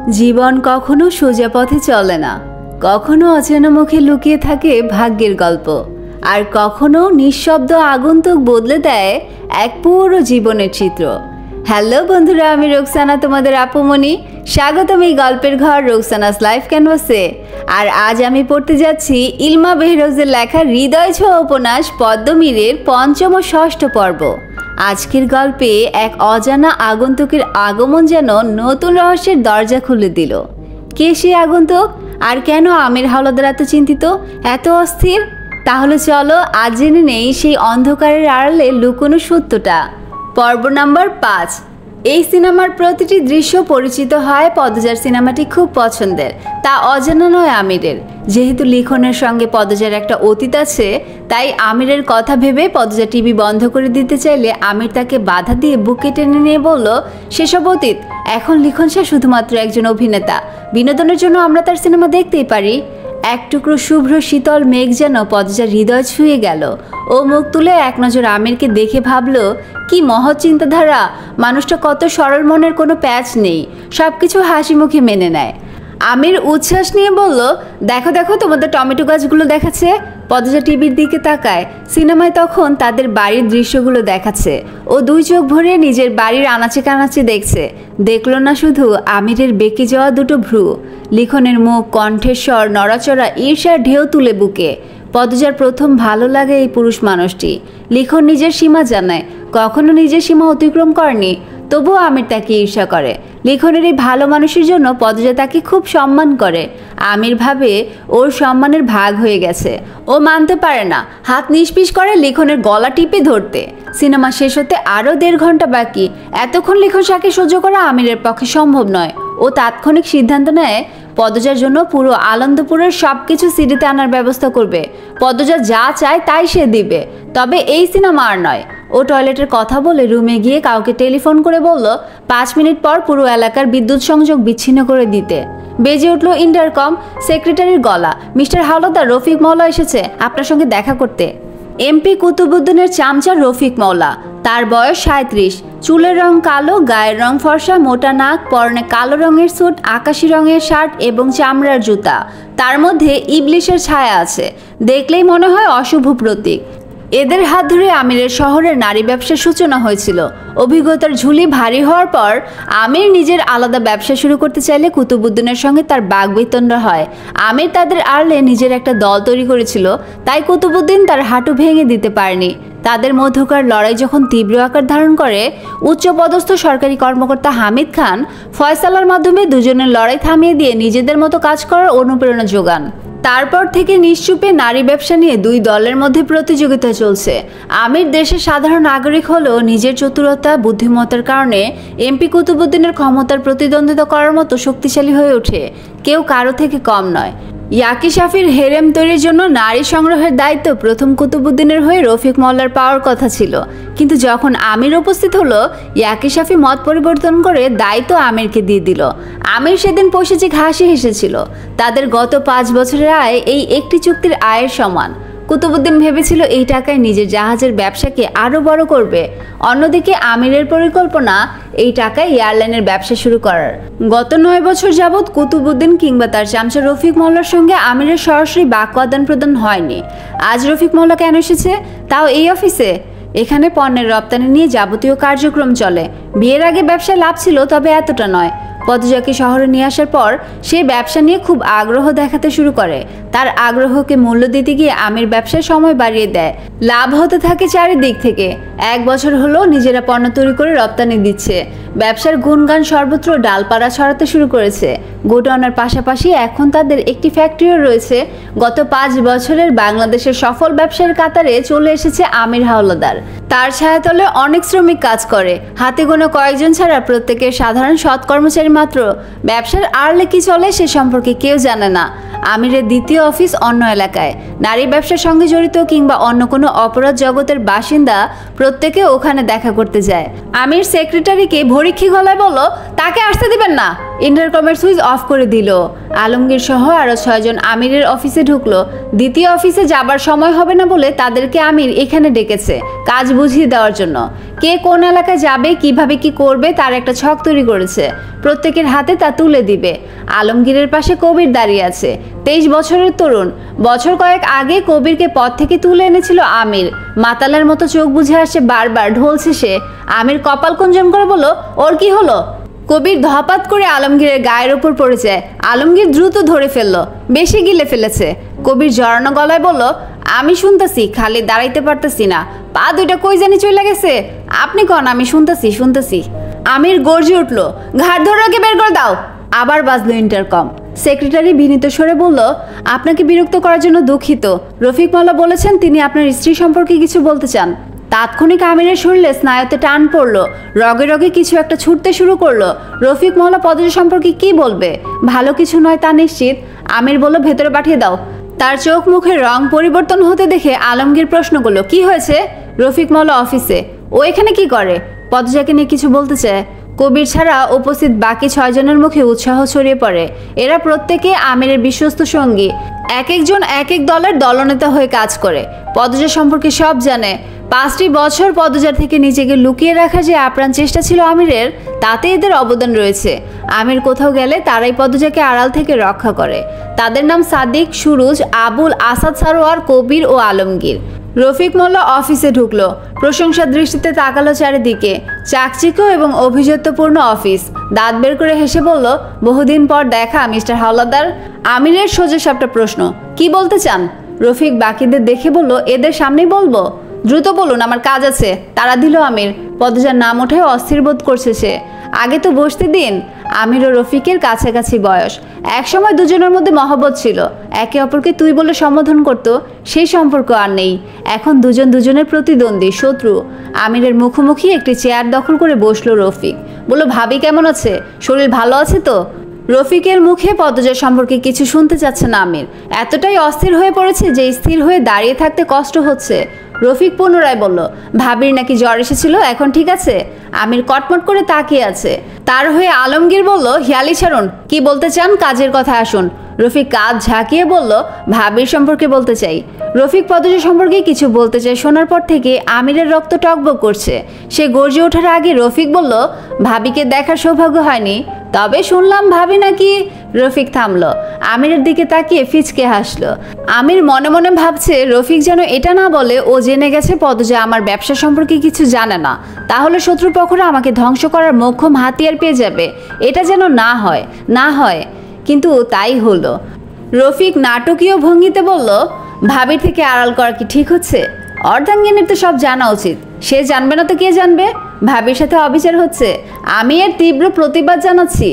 জীবন কখনো সোজা পথে চলে না, কখনো অচেনা মুখে লুকিয়ে থাকে ভাগ্যের গল্প, আর কখনো নিঃশব্দ আগন্তুক বদলে দেয় এক পুরো জীবনের চিত্র। হ্যালো বন্ধুরা, আমি রোকসানা, তোমাদের আপুমনি। স্বাগতম এই গল্পের ঘর রোকসানাস লাইফ ক্যানভাসে। আর আজ আমি পড়তে যাচ্ছি ইলমা বেহরোজের লেখা হৃদয় ছোঁয়া উপন্যাস পদ্মমীরের পঞ্চম ও ষষ্ঠ পর্ব। আজকের গল্পে এক অজানা আগন্তুকের আগমন যেন নতুন রহস্যের দরজা খুলে দিল। কে সে আগন্তুক, আর কেন আমির হাওলাদার এত চিন্তিত, এত অস্থির? তাহলে চলো আজ জেনে নেই সেই অন্ধকারের আড়ালে লুকোনো সত্যটা। পর্ব নাম্বার 5। এই সিনেমার প্রতিটি দৃশ্য পরিচিত হয় পদজার সিনেমাটি খুব পছন্দের, তা অজানা নয় আমিরের। যেহেতু লিখনের সঙ্গে পদজার একটা অতীত আছে, তাই আমিরের কথা ভেবে পদজা টিভি বন্ধ করে দিতে চাইলে আমির তাকে বাধা দিয়ে বুকে টেনে নিয়ে বলল, সেসব অতীত, এখন লিখন সে শুধুমাত্র একজন অভিনেতা। বিনোদনের জন্য আমরা তার সিনেমা দেখতেই পারি। এক টুকরো শুভ্র শীতল মেঘ যেন পদজার হৃদয় ছুঁয়ে গেল। ও মুখ তুলে এক নজর আমিরকে দেখে ভাবল, কি মহৎ চিন্তাধারা! মানুষটা কত সরল মনের, কোনো প্যাচ নেই, সব কিছু হাসি মুখে মেনে নেয়। আমির উচ্ছ্বাস নিয়ে বলল, দেখো দেখো, তোমাদের টমেটো গাছগুলো দেখাচ্ছে। পদজা টিভির দিকে তাকায়। সিনেমায় তখন তাদের বাড়ির দৃশ্যগুলো দেখাচ্ছে। ও দুই চোখ ভরে নিজের বাড়ির আনাচে কানাচে দেখছে। দেখল না শুধু আমিরের বেঁকে যাওয়া দুটো ভ্রু, লিখনের মুখ, কণ্ঠেশ্বর, নড়াচড়া, ঈর্ষার ঢেউ তুলে বুকে। পদজার প্রথম ভালো লাগে এই পুরুষ মানুষটি। লিখন নিজের সীমা জানায়, কখনো নিজের সীমা অতিক্রম করেনি, তবুও আমির তাকে ঈর্ষা করে। লিখনের এই ভালো মানুষের জন্য পদজা তাকে খুব সম্মান করে। আমির ভাবে ওর সম্মানের ভাগ হয়ে গেছে। ও মানতে পারে না, হাত নিষ্পিস করে লিখনের গলা টিপে ধরতে। সিনেমা শেষ হতে আরও 1.5 ঘন্টা বাকি। এতক্ষণ লিখন শাকে সহ্য করা আমিরের পক্ষে সম্ভব নয়। ও তাৎক্ষণিক সিদ্ধান্ত নেয়, পদজার জন্য পুরো আনন্দপুরের সব কিছু সিডিতে আনার ব্যবস্থা করবে। পদজা যা চায় তাই সে দিবে, তবে এই সিনেমা আর নয়। ও টয়লেটের কথা বলে রুমে গিয়ে কাউকে টেলিফোন করে বলল 5 মিনিট পর পুরো এলাকার বিদ্যুৎ সংযোগ বিচ্ছিন্ন করে দিতে। বেজে উঠল ইন্টারকম। সেক্রেটারির গলা, মিস্টার হাওলাদার, রফিক মওলা এসেছে আপনার সঙ্গে দেখা করতে। এমপি কুতুবুদ্দিনের চামচা রফিক মওলা। তার বয়স 37, চুলের রং কালো, গায়ের রং ফর্সা, মোটা নাক, পরনে কালো রঙের স্যুট, আকাশি রঙের শার্ট এবং চামড়ার জুতা। তার মধ্যে ইবলিশের ছায়া আছে, দেখলেই মনে হয় অশুভ প্রতীক। এদের হাত ধরে আমিরের শহরের নারী ব্যবসার সূচনা হয়েছিল। অভিজ্ঞতার ঝুলি ভারী হওয়ার পর আমির নিজের আলাদা ব্যবসা শুরু করতে চাইলে কুতুবুদ্দিনের সঙ্গে তার বাগবিতণ্ডা হয়। আমির তাদের আড়লে নিজের একটা দল তৈরি করেছিল, তাই কুতুবুদ্দিন তার হাঁটু ভেঙে দিতে পারেনি। তাদের মধ্যকার লড়াই যখন তীব্র আকার ধারণ করে, উচ্চপদস্থ সরকারি কর্মকর্তা হামিদ খান ফয়সালার মাধ্যমে দুজনের লড়াই থামিয়ে দিয়ে নিজেদের মতো কাজ করার অনুপ্রেরণা যোগান। তারপর থেকে নিশ্চুপে নারী ব্যবসা নিয়ে দুই দলের মধ্যে প্রতিযোগিতা চলছে। আমির দেশের সাধারণ নাগরিক হলেও নিজের চতুরতা, বুদ্ধিমত্তার কারণে এমপি কুতুবুদ্দিনের ক্ষমতার প্রতিদ্বন্দ্বিতা করার মতো শক্তিশালী হয়ে ওঠে। কেউ কারো থেকে কম নয়। ইয়াকি শাফির হেরেম তৈরির জন্য নারী সংগ্রহের দায়িত্ব প্রথম কুতুবুদ্দিনের হয়ে রফিক মওলার পাওয়ার কথা ছিল, কিন্তু যখন আমির উপস্থিত হলো, ইয়াকি শাফি মত পরিবর্তন করে দায়িত্ব আমিরকে দিয়ে দিল। আমির সেদিন পৈশাচিক হাসি হেসেছিল। তাদের গত 5 বছরের আয় এই একটি চুক্তির আয়ের সমান। কুতুবুদ্দিন ভেবেছিল এই টাকায় নিজের জাহাজের ব্যবসাকে আরও বড় করবে। অন্যদিকে আমিরের পরিকল্পনা এই টাকায় এয়ারলাইনের ব্যবসা শুরু করার। গত 9 বছর যাবৎ কুতুবুদ্দিন কিংবা তার চামচা রফিক মওলার সঙ্গে আমিরের সরাসরি বাক্য আদান প্রদান হয়নি। আজ রফিক মওলা কেন এসেছে, তাও এই অফিসে? এখানে পণ্যের রপ্তানি নিয়ে যাবতীয় কার্যক্রম চলে। বিয়ের আগে ব্যবসায় লাভ ছিল, তবে এতটা নয়। পদজাকে শহরে নিয়ে আসার পর সে ব্যবসা নিয়ে খুব আগ্রহ দেখাতে শুরু করে। তার আগ্রহকে মূল্য দিতে গিয়ে আমির ব্যবসায় সময় বাড়িয়ে দেয়। লাভ হতে থাকে চারিদিক থেকে। 1 বছর হলো নিজেরা পণ্য তৈরি করে রপ্তানি দিচ্ছে। ব্যবসার গুণগান সর্বত্র ডালপাড়া ছড়াতে শুরু করেছে। গোডাউনের পাশাপাশি এখন তাদের একটি ফ্যাক্টরিও রয়েছে। গত 5 বছরের বাংলাদেশের সফল ব্যবসার কাতারে চলে এসেছে আমির হাওলাদার। তার ছায়াতলে অনেক শ্রমিক কাজ করে, হাতে গোনা কয়েকজন ছাড়া প্রত্যেকের সাধারণ সৎ কর্মচারী মাত্র। ব্যবসার আড়লে কি চলে সে সম্পর্কে কেউ জানে না। আমিরের দ্বিতীয় অফিস অন্য এলাকায়। নারী ব্যবসার সঙ্গে জড়িত কিংবা অন্য কোনো অপরাধ জগতের বাসিন্দা প্রত্যেকে ওখানে দেখা করতে যায়। আমির সেক্রেটারিকে ভরিক্ষী গলায় বলল, তাকে আসতে দিবেন না, ইন্টারকমের সুইচ অফ করে দিল। আলমগীর সহ আরও 6 জন আমিরের অফিসে ঢুকলো। দ্বিতীয় অফিসে যাবার সময় হবে না বলে তাদেরকে আমির এখানে ডেকেছে কাজ বুঝিয়ে দেওয়ার জন্য। কে কোন এলাকায় যাবে, কিভাবে কি করবে তার একটা ছক তৈরি করেছে। প্রত্যেকের হাতে তা তুলে দিবে। আলমগীরের পাশে কবির দাঁড়িয়ে আছে, 23 বছরের তরুণ। বছর কয়েক আগে কবিরকে পদ থেকে তুলে এনেছিল আমির। মাতালের মতো চোখ বুঝে আসছে বারবার, ঢলছে সে। আমির কপাল কুঞ্চন করে বলল, ওর কি হলো? কবির ধপাত করে আলমগীরের গায়ের ওপর পড়ে যায়। আলমগীর দ্রুত ধরে ফেলল, বেশি গিলে ফেলেছে। কবির জড়ানো গলায় বলল, আমি শুনতেছি, খালি দাঁড়াইতে পারতেছি না, পা দুইটা কই জানি চলে গেছে। আপনি কন, আমি শুনতেছি। আমির গর্জে উঠল, ঘাট ধরে ওকে বের করে দাও। আবার বাজলো ইন্টারকম। সেক্রেটারি বিনীত স্বরে বলল, আপনাকে বিরক্ত করার জন্য দুঃখিত। রফিক মোল্লা বলেছেন তিনি আপনার স্ত্রী সম্পর্কে কিছু বলতে চান। তাৎক্ষণিক আমিরের শরীরে স্নায়ুতে টান পড়লো, রগে রগে কিছু একটা ছুটতে শুরু করলো। রফিক মোল্লা পদজা সম্পর্কে কি বলবে? ভালো কিছু নয় তা নিশ্চিত। আমির বলল, ভেতরে পাঠিয়ে দাও। তার চোখ মুখের রং পরিবর্তন হতে দেখে আলমগীর প্রশ্ন করলো, কি হয়েছে? রফিক মোল্লা অফিসে। ও এখানে কি করে? পদজাকে নিয়ে কিছু বলতে চায়। কবির ছাড়া উপস্থিত বাকি 6 জনের মুখে উৎসাহ ছড়িয়ে পড়ে। এরা প্রত্যেকে আমিরের বিশ্বস্ত সঙ্গী। এক একজন এক এক দলের দলনেতা হয়ে কাজ করে। পদজা সম্পর্কে সব জানে। 5টি বছর পদজার থেকে নিজেকে লুকিয়ে রাখার যে আপ্রাণ চেষ্টা ছিল আমিরের, তাতে এদের অবদান রয়েছে। আমির কোথাও গেলে তারাই পদজাকে আড়াল থেকে রক্ষা করে। তাদের নাম সাদিক, সুরুজ, আবুল, আসাদ সারোয়ার, কবির ও আলমগীর। রফিক মোল্লা অফিসে ঢুকলো, প্রশংসার দৃষ্টিতে তাকালো চারিদিকে। চাকচিক্য এবং অভিজাত্যপূর্ণ অফিস। দাঁত বের করে হেসে বলল, বহুদিন পর দেখা মিস্টার হাওলাদার। আমিরের সোজা সাপটা প্রশ্ন, কি বলতে চান? রফিক বাকিদের দেখে বলল, এদের সামনেই বলবো? দ্রুত বলুন, আমার কাজ আছে। তারা দিল আমির। পদজার নাম ওঠে, অস্থির বোধ করছে সে। আগে তো বসতে দিন। আমির ও রফিকের কাছাকাছি বয়স। একসময় দুজনের মধ্যে মহব্বত ছিল, একে অপরকে তুই বলে সম্বোধন করত। সেই সম্পর্ক আর নেই। এখন দুজন দুজনের প্রতিদ্বন্দ্বী, শত্রু। আমিরের মুখোমুখি একটি চেয়ার দখল করে বসলো রফিক। বলল, ভাবি কেমন আছে? শরীর ভালো আছে তো? রফিকের মুখে পদজা সম্পর্কে কিছু শুনতে চাচ্ছে না আমির। এতটাই অস্থির হয়ে পড়েছে যে স্থির হয়ে দাঁড়িয়ে থাকতে কষ্ট হচ্ছে। রফিক পুনরায় বলল, ভাবির নাকি জ্বর এসেছিল, এখন ঠিক আছে? আমির কটমট করে তাকিয়ে আছে। তার হয়ে আলমগীর বলল, হিয়ালি ছাড়ুন, কি বলতে চান? কাজের কথা আসুন। রফিক কাজ ঝাঁকিয়ে বলল, ভাবির সম্পর্কে বলতে চাই। রফিক পদজা সম্পর্কে কিছু বলতে চাই শোনার পর থেকে আমিরের রক্ত টকবক করছে। সে গর্জে ওঠার আগে রফিক বলল, ভাবিকে দেখার সৌভাগ্য হয়নি, তবে শুনলাম ভাবি নাকি। রফিক থামলো, আমিরের দিকে তাকিয়ে ফিচকে হাসলো। আমির মনে মনে ভাবছে, রফিক যেন এটা না বলে ও জেনে গেছে পদজা আমার ব্যবসা সম্পর্কে কিছু জানে না, তাহলে শত্রুপক্ষরা আমাকে ধ্বংস করার মোক্ষম হাতিয়ার পেয়ে যাবে। এটা যেন না হয়। কিন্তু তাই হলো। রফিক নাটকীয় ভঙ্গিতে বলল, ভাবির থেকে আড়াল করা কি ঠিক হচ্ছে? অর্ধাঙ্গিনীর তো সব জানা উচিত। সে জানবে না তো কে জানবে? ভাবির সাথে অবিচার হচ্ছে, আমি এর তীব্র প্রতিবাদ জানাচ্ছি।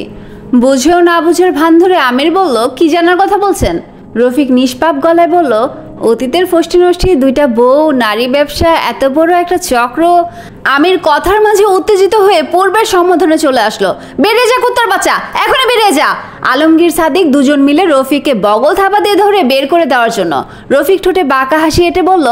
বুঝেও না বুঝের ভান ধরে আমির বলল, কি জানার কথা বলছেন? রফিক নিষ্পাপ গলায় বলল, অতীতের ফষ্টি নষ্টি 2টা বউ, নারী ব্যবসা, এত বড় একটা চক্র। আমির কথার মাঝে উত্তেজিত হয়ে পূর্বের সম্বোধনে চলে আসলো, বেরিয়ে যা কুত্তার বাচ্চা, এখনই বেরিয়ে যা। আলমগীর সাদিক দুজন মিলে রফিককে বগল থাবা দিয়ে ধরে বের করে দেওয়ার জন্য। রফিক ঠোঁটে বাঁকা হাসি এঁটে বলল,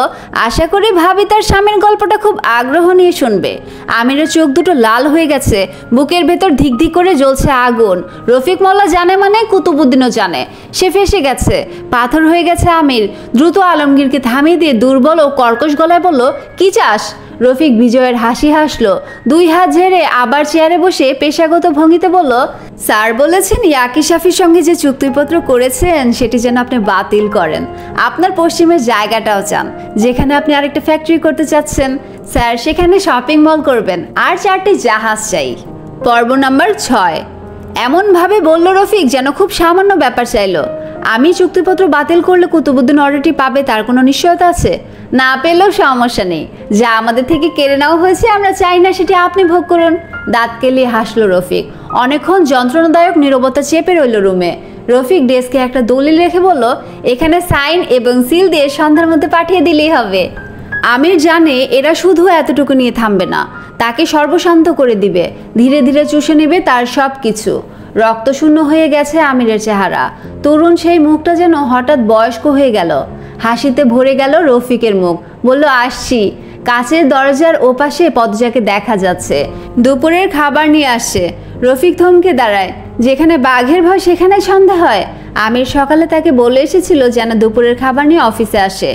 আশা করি ভাবি তার স্বামীর গল্পটা খুব আগ্রহ নিয়ে শুনবে। আমিরের চোখ দুটো লাল হয়ে গেছে, বুকের ভেতর ধিক ধিক করে জ্বলছে আগুন। রফিক মোল্লা জানে মানে কুতুবুদ্দিনও জানে। সে ফেসে গেছে, পাথর হয়ে গেছে আমির। দ্রুত আলমগীরকে থামিয়ে দিয়ে দুর্বল ও কর্কশ গলায় বলল, কি চাস? রফিক বিজয়ের হাসি হাসলো। 2 হাত ঝেড়ে আবার চেয়ারে বসে পেশাগত ভঙ্গিতে বলল, স্যার বলেছেন ইয়াকি শাফির সঙ্গে যে চুক্তিপত্র করেছেন সেটি যেন আপনি বাতিল করেন। আপনার পশ্চিমের জায়গাটাও চান, যেখানে আপনি আরেকটা ফ্যাক্টরি করতে চাচ্ছেন। স্যার সেখানে শপিং মল করবেন, আর 4টি জাহাজ চাই। পর্ব নাম্বার 6। এমনভাবে বলল রফিক যেন খুব সামান্য ব্যাপার চাইলো। আমি চুক্তিপত্র বাতিল করলে কুতুবুদ্দিন অর্ডারটি পাবে তার কোনো নিশ্চয়তা আছে? না পেলেও সমস্যা নেই, যা আমাদের থেকে কেড়ে নেওয়া হয়েছে আমরা চাই না সেটি আপনি ভোগ করুন। দাঁত কেলিয়ে হাসলো রফিক। অনেকক্ষণ যন্ত্রণাদায়ক নীরবতা চেপে রইল রুমে। রফিক ডেস্কে একটা দলিল রেখে বলল, এখানে সাইন এবং সিল দিয়ে সন্ধ্যার মধ্যে পাঠিয়ে দিলেই হবে। আমির জানে এরা শুধু এতটুকু নিয়ে থামবে না, তাকে সর্বশান্ত করে দিবে, ধীরে ধীরে চুষে নেবে তার সব কিছু। রক্তশূন্য হয়ে গেছে আমিরের চেহারা। তরুণ সেই মুখটা যেন হঠাৎ বয়স্ক হয়ে গেল। হাসিতে ভরে গেল রফিকের মুখ। বলল, আসছি। কাছের দরজার ওপাশে পদজাকে দেখা যাচ্ছে, দুপুরের খাবার নিয়ে আসছে। রফিক থমকে দাঁড়ায়। যেখানে বাঘের ভয় সেখানে সন্ধ্যা হয়। আমির সকালে তাকে বলে এসেছিল যেন দুপুরের খাবার নিয়ে অফিসে আসে।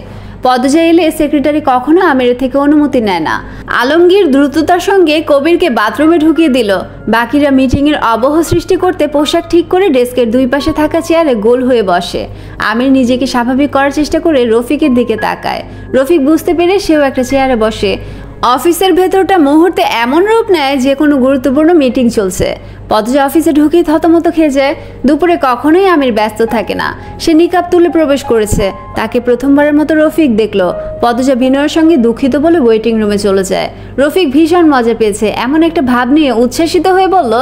পদজা এলে সেক্রেটারি কখনো আমিরের থেকে অনুমতি নেয় না। আলমগীর দ্রুততার সঙ্গে কবিরকে বাথরুমে ঢুকিয়ে দিল। বাকিরা মিটিংয়ের আবহ সৃষ্টি করতে পোশাক ঠিক করে ডেস্কের দুই পাশে থাকা চেয়ারে গোল হয়ে বসে। আমির নিজেকে স্বাভাবিক করার চেষ্টা করে রফিকের দিকে তাকায়। রফিক বুঝতে পেরে সেও একটা চেয়ারে বসে। অফিসের ভেতরটা মুহূর্তে এমন রূপ নেয় যে কোনো গুরুত্বপূর্ণ মিটিং চলছে। পদজা অফিসে ঢুকেই থতমত খেয়ে যায়। দুপুরে কখনোই আমির ব্যস্ত থাকে না। সে নিকাব তুলে প্রবেশ করেছে। তাকে প্রথমবারের মতো রফিক দেখলো। পদজা বিনয়ের সঙ্গে দুঃখিত বলে ওয়েটিং রুমে চলে যায়। রফিক ভীষণ মজা পেয়েছে এমন একটা ভাব নিয়ে উচ্ছ্বাসিত হয়ে বলল,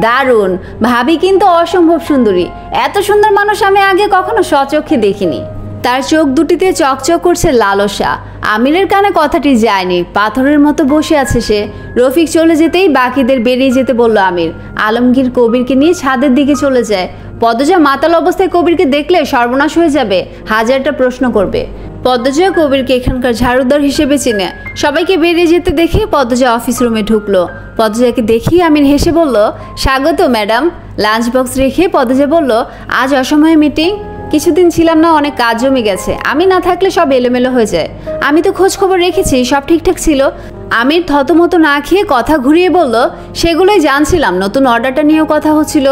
দারুণ, ভাবি কিন্তু অসম্ভব সুন্দরী। এত সুন্দর মানুষ আমি আগে কখনো স্বচক্ষে দেখিনি। তার চোখ দুটিতে চকচক করছে লালসা। আমিরের কানে কথাটি যায়নি। পাথরের মতো বসে আছে সে। রফিক চলে যেতেই বাকিদের বেরিয়ে যেতে বলল আমির। আলমগীর কবিরকে নিয়ে ছাদের দিকে চলে যায়। পদজা মাতাল অবস্থায় কবিরকে দেখলে সর্বনাশ হয়ে যাবে, হাজারটা প্রশ্ন করবে। পদ্মজা কবিরকে এখানকার ঝাড়ুদার হিসেবে চিনে। সবাইকে বেরিয়ে যেতে দেখে পদ্মজা অফিস রুমে ঢুকলো। পদ্মজাকে দেখি আমির হেসে বলল, স্বাগত ম্যাডাম। লাঞ্চ বক্স রেখে পদ্মজা বলল, আজ অসময়ে মিটিং? কিছুদিন ছিলাম না, অনেক কাজ জমে গেছে। আমি না থাকলে সব এলোমেলো হয়ে যায়। আমি তো খোঁজ খবর রেখেছি, সব ঠিকঠাক ছিল। আমির থতমতো না খেয়ে কথা ঘুরিয়ে বলল, সেগুলোই জানছিলাম। নতুন অর্ডারটা নিয়েও কথা হচ্ছিল।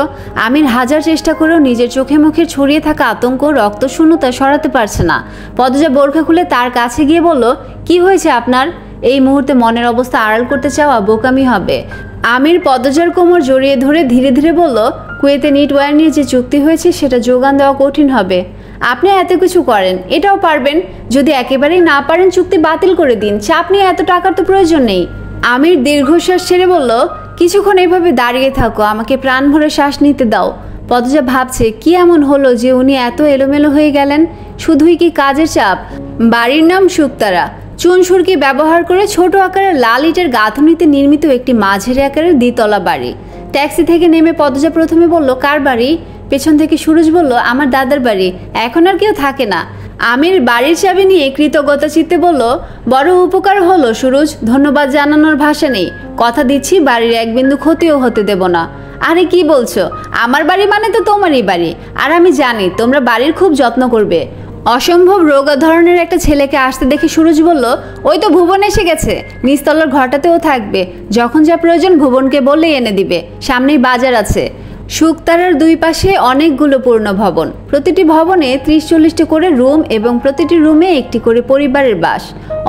আমির হাজার চেষ্টা করেও নিজের চোখে মুখে ছড়িয়ে থাকা আতঙ্ক, রক্তশূন্যতা সরাতে পারছে না। পদ্মজা বোরখা খুলে তার কাছে গিয়ে বলল, কি হয়েছে আপনার? এই মুহূর্তে মনের অবস্থা আড়াল করতে চাওয়া বোকামি হবে। আমির পদ্মজার কোমর জড়িয়ে ধরে ধীরে ধীরে বলল, কুয়েতে নিটওয়্যার নিয়ে যে চুক্তি হয়েছে সেটা যোগান দেওয়া কঠিন হবে। আপনি এত কিছু করেন, এটাও পারবেন। যদি একেবারেই না পারেন চুক্তি বাতিল করে দিন। চাপ নিয়ে এত টাকার তো প্রয়োজন নেই। আমির দীর্ঘশ্বাস ছেড়ে বলল, কিছুক্ষণ এইভাবে দাঁড়িয়ে থাকো, আমাকে প্রাণ ভরে শ্বাস নিতে দাও। পদ্মজা ভাবছে কি এমন হলো যে উনি এত এলোমেলো হয়ে গেলেন। শুধুই কি কাজের চাপ? বাড়ির নাম শুকতারা। চুন সুরকি ব্যবহার করে ছোট আকারের লাল ইটের গাঁথুনিতে নির্মিত একটি মাঝারি আকারের দ্বিতলা বাড়ি। ট্যাক্সি থেকে নেমে পদ্মজা প্রথমে বলল, কার বাড়ি? পেছন থেকে সুরজ বলল, আমার দাদার বাড়ি। এখন আর কেউ থাকে না। আমির বাড়ির চাবি নিয়ে কৃতজ্ঞতা চিত্তে বলল, বড় উপকার হলো সুরজ, ধন্যবাদ জানানোর ভাষা নেই। কথা দিচ্ছি বাড়ির এক বিন্দু ক্ষতিও হতে দেব না। আরে কি বলছো? আমার বাড়ি মানে তো তোমারই বাড়ি। আর আমি জানি তোমরা বাড়ির খুব যত্ন করবে। অসম্ভব রোগা ধরনের একটা ছেলেকে আসতে দেখে সুরজ বলল, ওই তো ভুবন এসে গেছে। নিচতলার ঘরটাতেও থাকবে। যখন যা প্রয়োজন ভুবনকে বললেই এনে দিবে। সামনেই বাজার আছে। শুকতারার দুই পাশে অনেকগুলো পূর্ণ ভবন। প্রতিটি ভবনে 30-40টি করে রুম এবং প্রতিটি রুমে একটি করে পরিবারের বাস।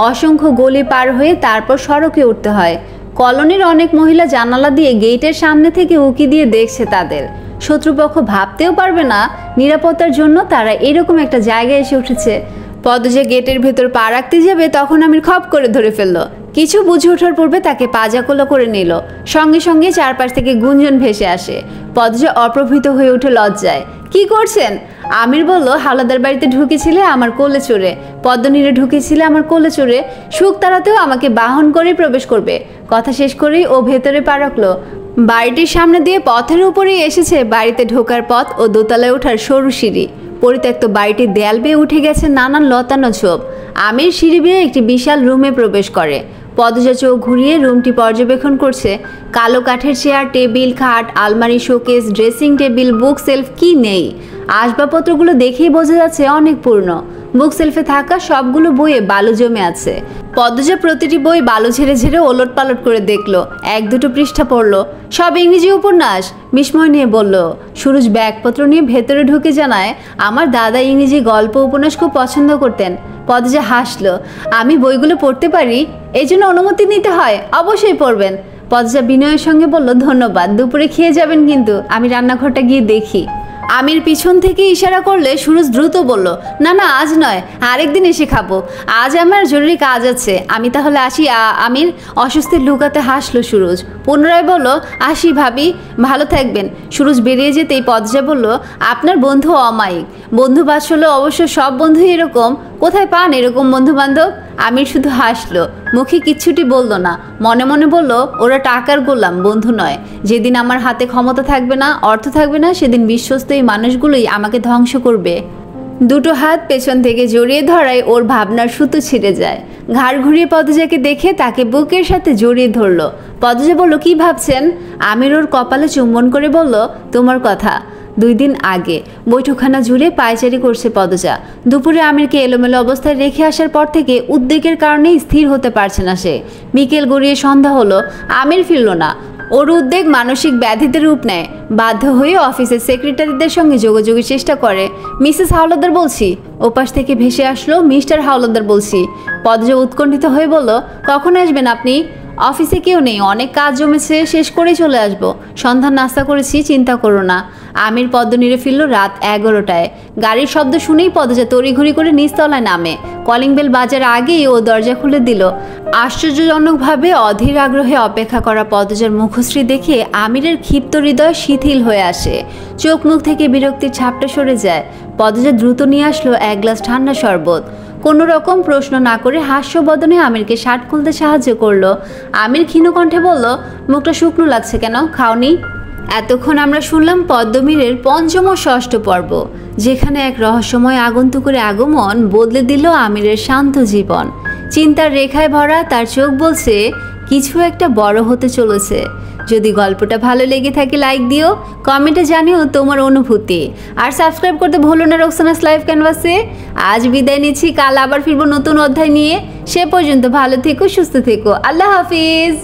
অসংখ্য গলি পার হয়ে তারপর সড়কে উঠতে হয়। কলোনির অনেক মহিলা জানালা দিয়ে গেটের সামনে থেকে উকি দিয়ে দেখছে তাদের। শত্রুপক্ষ ভাবতেও পারবে না নিরাপত্তার জন্য তারা এরকম একটা জায়গায় এসে উঠেছে। পদ্মজা গেটের ভেতর পা রাখতে যাবে তখন আমির খপ করে ধরে ফেললো। কিছু বুঝে ওঠার পূর্বে তাকে পাজাকোলা করে নিল। সঙ্গে সঙ্গে চারপাশ থেকে গুঞ্জন ভেসে আসে। পদ্মজা অপ্রভৃত হয়ে উঠে লজ্জায়। কি করছেন? আমির বলল, হাওলাদার বাড়িতে ঢুকেছিলে আমার কোলে চড়ে, পদ্মনীরে ঢুকেছিলে আমার কোলে চড়ে, শুকতারাতেও আমাকে বাহন করে প্রবেশ করবে। কথা শেষ করেই ও ভেতরে পা রাখলো। বাড়িটির সামনে দিয়ে পথের উপরেই এসেছে বাড়িতে ঢোকার পথ ও দোতলায় ওঠার সরু সিঁড়ি। পরিত্যক্ত বাড়িটির দেয়াল বেয়ে উঠে গেছে নানান লতানো ঝোপ। আমির সিঁড়ি বেয়ে একটি বিশাল রুমে প্রবেশ করে। পদ্মজা চোখ ঘুরিয়ে রুমটি পর্যবেক্ষণ করছে। কালো কাঠের চেয়ার, টেবিল, খাট, আলমারি, শোকেস, ড্রেসিং টেবিল, বুক সেলফ, কি নেই। আসবাবপত্রগুলো দেখেই বোঝা যাচ্ছে অনেক পুরনো। বুক সেলফে থাকা সবগুলো বইয়ে বালু জমে আছে। পদ্মজা প্রতিটি বই বালু ঝেড়ে ঝেড়ে ওলট পালট করে দেখলো। 1-2 পৃষ্ঠা পড়লো। সব ইংরেজি উপন্যাস। বিস্ময় নিয়ে বলল। সুরজ ব্যাগপত্র নিয়ে ভেতরে ঢুকে জানায়, আমার দাদা ইংরেজি গল্প উপন্যাস খুব পছন্দ করতেন। পদ্মজা হাসলো। আমি বইগুলো পড়তে পারি, এই জন্য অনুমতি নিতে হয়। অবশ্যই পড়বেন। পদ্মজা বিনয়ের সঙ্গে বলল, ধন্যবাদ। দুপুরে খেয়ে যাবেন কিন্তু, আমি রান্নাঘরটা গিয়ে দেখি। আমির পিছন থেকে ইশারা করলে সুরজ দ্রুত বলল, না না আজ নয়, আরেকদিন এসে খাবো। আজ আমার জরুরি কাজ আছে, আমি তাহলে আসি। আমির অস্বস্তির লুকাতে হাসলো সুরজ। পুনরায় বলল, আসি ভাবি, ভালো থাকবেন। সুরজ বেরিয়ে যেতেই পদ্মজা বলল, আপনার বন্ধু অমায়িক। বন্ধু বাৎসল্য অবশ্য সব বন্ধুই এরকম। কোথায় পান এরকম বন্ধু বান্ধব? আমির শুধু হাসলো, মুখে কিচ্ছুটি বলল না। মনে মনে বলল, ওরা টাকার গোলাম, বন্ধু নয়। যেদিন আমার হাতে ক্ষমতা থাকবে না, অর্থ থাকবে না, সেদিন বিশ্বস্ত এই মানুষগুলোই আমাকে ধ্বংস করবে। দুটো হাত পেছন থেকে জড়িয়ে ধরায় ওর ভাবনার সুতো ছিঁড়ে যায়। ঘাড় ঘুরিয়ে পদ্মজাকে দেখে তাকে বুকের সাথে জড়িয়ে ধরল। পদ্মজা বলল, কি ভাবছেন? আমির ওর কপালে চুম্বন করে বলল, তোমার কথা। 2 দিন আগে বৈঠকখানা জুড়ে পায়চারি করছে পদ্মজা। দুপুরে আমিরকে এলোমেলো অবস্থায় রেখে আসার পর থেকে উদ্বেগের কারণে স্থির হতে পারছে না সে। বিকেল গড়িয়ে সন্ধ্যা হলো, আমির ফিরল না। ওর উদ্বেগ মানসিক ব্যাধিতে রূপ নেয়। বাধ্য হয়ে অফিসের সেক্রেটারিদের সঙ্গে যোগাযোগের চেষ্টা করে। মিসেস হাওলাদার বলছি। ওপাশ থেকে ভেসে আসলো, মিস্টার হাওলাদার বলছি। পদ্মজা উৎকণ্ঠিত হয়ে বলল, কখন আসবেন আপনি? অফিসে কেউ নেই, অনেক কাজ জমেছে, শেষ করেই চলে আসব। সন্ধ্যার নাস্তা করেছি, চিন্তা করো না। আমির পদ্ম নিড়ে ফিরল রাত 11টায়। গাড়ির শব্দ শুনেই পদ্মজা তড়িঘড়ি করে নিচতলায় নামে। কলিং বেল বাজার আগেই ও দরজা খুলে দিল। আশ্চর্যজনকভাবে অধীর আগ্রহে অপেক্ষা করা পদ্মজার মুখশ্রী দেখে আমিরের ক্ষিপ্ত হৃদয় শিথিল হয়ে আসে। চোখ মুখ থেকে বিরক্তির ছাপটা সরে যায়। পদ্মজা দ্রুত নিয়ে আসলো 1 গ্লাস ঠান্ডা শরবত। কোনো রকম প্রশ্ন না করে হাস্যবদনে আমিরকে শার্ট খুলতে সাহায্য করলো। আমির ক্ষীণ কণ্ঠে বলল, মুখটা শুকনো লাগছে কেন, খাওনি? এতক্ষণ আমরা শুনলাম পদ্মমীরের 5ম ও 6ষ্ঠ পর্ব, যেখানে এক রহস্যময় আগন্তুকের আগমন বদলে দিল আমিরের শান্ত জীবন। চিন্তার রেখায় ভরা তার চোখ বলছে কিছু একটা বড় হতে চলেছে। যদি গল্পটা ভালো লেগে থাকে লাইক দিও, কমেন্টে জানিও তোমার অনুভূতি, আর সাবস্ক্রাইব করতে ভুলো না রোকসানাস লাইভ ক্যানভাসে। আজ বিদায় নিচ্ছি, কাল আবার ফিরবো নতুন অধ্যায় নিয়ে। সে পর্যন্ত ভালো থেকো, সুস্থ থেকো। আল্লাহ হাফিজ।